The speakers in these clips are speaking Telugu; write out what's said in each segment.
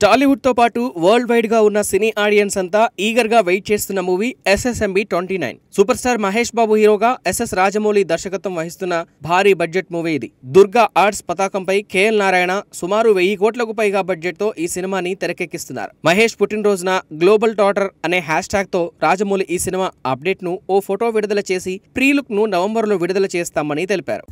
టాలీవుడ్ తో పాటు వరల్డ్ వైడ్ గా ఉన్న సినీ ఆడియన్స్ అంతా ఈగర్ గా వెయిట్ చేస్తున్న movie SSMB 29. Super star Mahesh Babu హీరోగా SS రాజమౌళి దర్శకత్వం వహిస్తున్న భారీ బడ్జెట్ మూవీ ఇది. దుర్గా ఆర్ట్స్ పతాకంపై KL నారాయణ సుమారు 1000 కోట్లకు పైగా బడ్జెట్ తో ఈ సినిమాని తెరకెక్కిస్తున్నారు. మహేష్ పుట్టినరోజున గ్లోబల్ డాటర్ అనే హ్యాష్ ట్యాగ్ తో రాజమౌళి ఈ సినిమా అప్డేట్ ను ఓ ఫోటో విడుదల చేసి ప్రీ లుక్ ను నవంబర్లో విడుదల చేస్తామని తెలిపారు.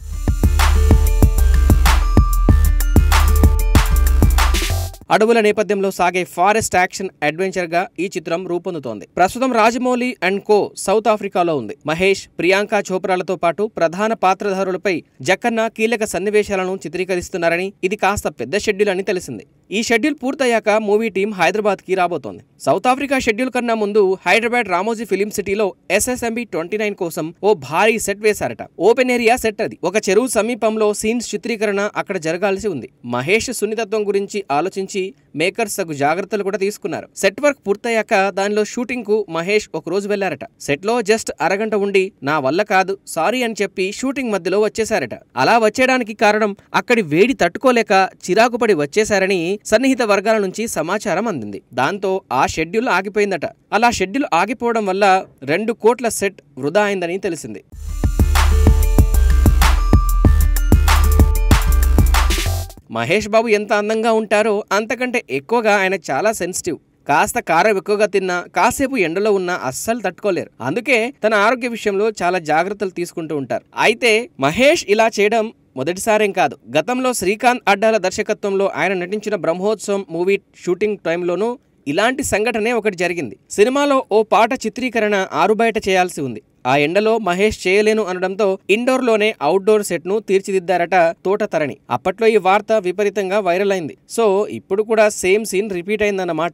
అడవుల నేపథ్యంలో సాగే ఫారెస్ట్ యాక్షన్ అడ్వెంచర్ గా ఈ చిత్రం రూపొందుతోంది. ప్రస్తుతం రాజమౌళి అండ్ కో సౌత్ ఆఫ్రికాలో ఉంది. మహేష్, ప్రియాంక చోప్రాలతో పాటు ప్రధాన పాత్రధారులపై జక్కన్న కీలక సన్నివేశాలను చిత్రీకరిస్తున్నారని, ఇది కాస్త పెద్ద షెడ్యూల్ అని తెలిసింది. ఈ షెడ్యూల్ పూర్తయ్యాక మూవీ టీం హైదరాబాద్ కి రాబోతోంది. సౌత్ ఆఫ్రికా షెడ్యూల్ కన్నా ముందు హైదరాబాద్ రామోజీ ఫిలిం సిటీలో SSMB 29 కోసం ఓ భారీ సెట్ వేశారట. ఓపెన్ ఏరియా సెట్ అది. ఒక చెరువు సమీపంలో సీన్స్ చిత్రీకరణ అక్కడ జరగాల్సి ఉంది. మహేష్ సున్నితత్వం గురించి ఆలోచించి మేకర్స్ తగు జాగ్రత్తలు కూడా తీసుకున్నారు. సెట్ వర్క్ పూర్తయ్యాక దానిలో షూటింగ్ కు మహేష్ ఒక రోజు వెళ్లారట. సెట్ లో జస్ట్ అరగంట ఉండి నా వల్ల కాదు సారీ అని చెప్పి షూటింగ్ మధ్యలో వచ్చేశారట. అలా వచ్చేయడానికి కారణం అక్కడి వేడి తట్టుకోలేక చిరాకు పడి వచ్చేశారని సన్నిహిత వర్గాల నుంచి సమాచారం అందింది. దాంతో ఆ షెడ్యూల్ ఆగిపోయిందట. అలా షెడ్యూల్ ఆగిపోవడం వల్ల 2 కోట్ల సెట్ వృధా అయిందని తెలిసింది. మహేష్ బాబు ఎంత అందంగా ఉంటారో అంతకంటే ఎక్కువగా ఆయన చాలా సెన్సిటివ్. కాస్త కారం ఎక్కువగా తిన్నా, కాసేపు ఎండలో ఉన్నా అస్సలు తట్టుకోలేరు. అందుకే తన ఆరోగ్య విషయంలో చాలా జాగ్రత్తలు తీసుకుంటూ ఉంటారు. అయితే మహేష్ ఇలా చేయడం మొదటిసారేం కాదు. గతంలో శ్రీకాంత్ అడ్డాల దర్శకత్వంలో ఆయన నటించిన బ్రహ్మోత్సవం మూవీ షూటింగ్ టైంలోనూ ఇలాంటి సంఘటనే ఒకటి జరిగింది. సినిమాలో ఓ పాట చిత్రీకరణ ఆరుబయట చేయాల్సి ఉంది. ఆ ఎండలో మహేష్ చేయలేను అనడంతో ఇండోర్ లోనే అవుట్డోర్ సెట్ ను తీర్చిదిద్దారట తోటతరణి. అప్పట్లో ఈ వార్త విపరీతంగా వైరల్ అయింది. సో ఇప్పుడు కూడా సేమ్ సీన్ రిపీట్ అయిందన్నమాట.